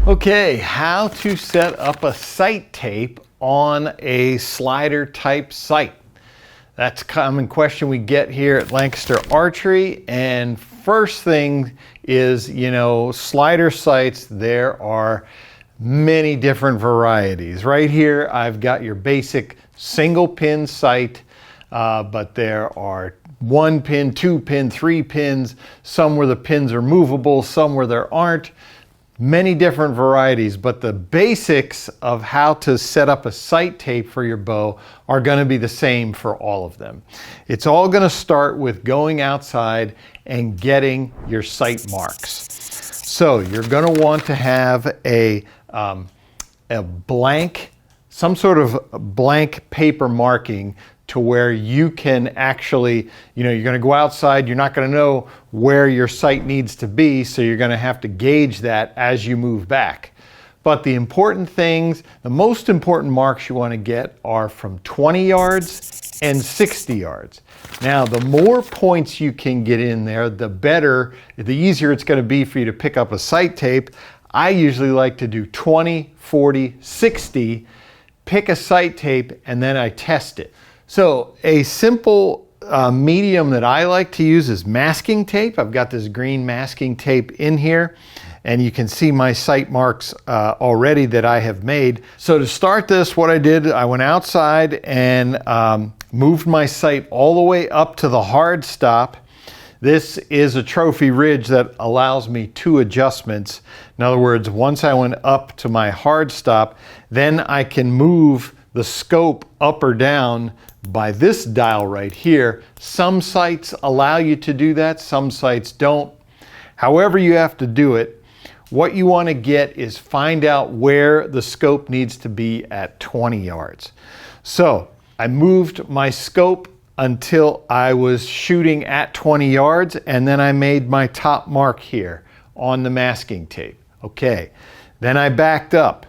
Okay, how to set up a sight tape on a slider type sight. That's a common question we get here at Lancaster Archery. And first thing is, slider sights, there are many different varieties. Right here, I've got your basic single pin sight, but there are 1 pin, 2 pin, 3 pins, some where the pins are movable, some where there aren't. Many different varieties, but the basics of how to set up a sight tape for your bow are going to be the same for all of them. It's all going to start with going outside and getting your sight marks. So you're going to want to have a blank, some sort of blank paper marking to where you can actually, you're going to go outside, you're not going to know where your sight needs to be, so you're going to have to gauge that as you move back. But the important things, the most important marks you want to get are from 20 yards and 60 yards. Now, the more points you can get in there, the better, the easier it's going to be for you to pick up a sight tape. I usually like to do 20, 40, 60, pick a sight tape, and then I test it. So a simple medium that I like to use is masking tape. I've got this green masking tape in here, and you can see my sight marks already that I have made. So to start this, what I did, I went outside and moved my sight all the way up to the hard stop. This is a trophy ridge that allows me 2 adjustments. In other words, once I went up to my hard stop, then I can move the scope up or down by this dial right here. Some sights allow you to do that, some sights don't. However you have to do it, what you want to get is find out where the scope needs to be at 20 yards. So I moved my scope until I was shooting at 20 yards, and then I made my top mark here on the masking tape. Okay, then I backed up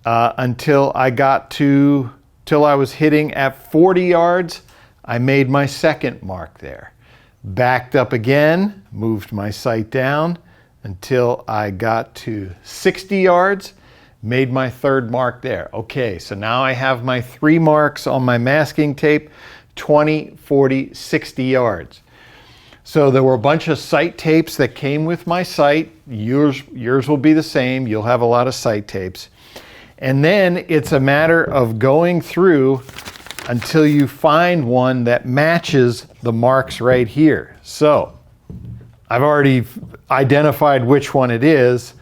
until I got till I was hitting at 40 yards. I made my second mark there. Backed up again, moved my sight down until I got to 60 yards, made my third mark there. Okay, so now I have my 3 marks on my masking tape, 20, 40, 60 yards. So there were a bunch of sight tapes that came with my sight. Yours will be the same. You'll have a lot of sight tapes. And then it's a matter of going through until you find one that matches the marks right here. So I've already identified which one it is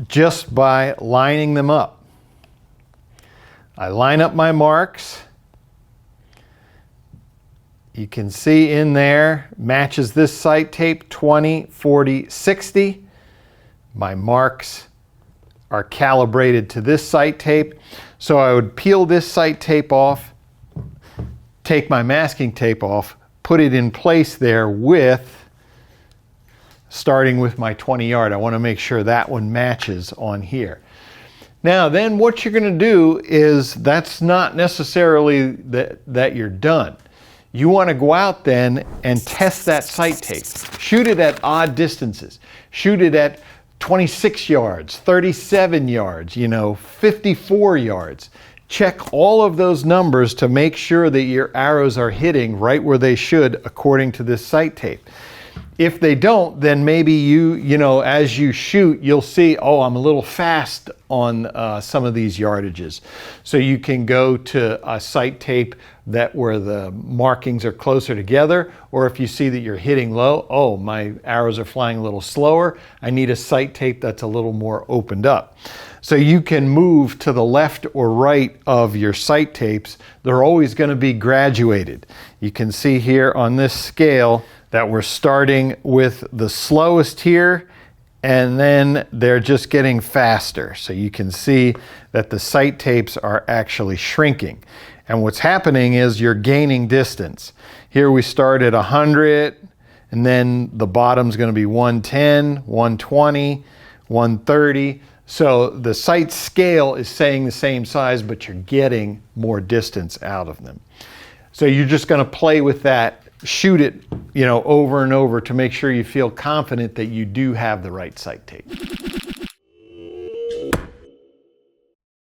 just by lining them up. I line up my marks. You can see in there, matches this sight tape, 20, 40, 60. My marks are calibrated to this sight tape. So I would peel this sight tape off, take my masking tape off, put it in place there with, starting with my 20 yard. I want to make sure that one matches on here. Now then what you're going to do is, that's not necessarily that you're done. You want to go out then and test that sight tape. Shoot it at odd distances. Shoot it at 26 yards, 37 yards, 54 yards. Check all of those numbers to make sure that your arrows are hitting right where they should according to this sight tape. If they don't, then maybe as you shoot, you'll see, oh, I'm a little fast on some of these yardages. So you can go to a sight tape where the markings are closer together, or if you see that you're hitting low, oh, my arrows are flying a little slower, I need a sight tape that's a little more opened up. So you can move to the left or right of your sight tapes. They're always going to be graduated. You can see here on this scale that we're starting with the slowest here, and then they're just getting faster. So you can see that the sight tapes are actually shrinking. And what's happening is you're gaining distance. Here we start at 100, and then the bottom's going to be 110, 120, 130. So the sight scale is saying the same size, but you're getting more distance out of them. So you're just going to play with that, shoot it, over and over to make sure you feel confident that you do have the right sight tape.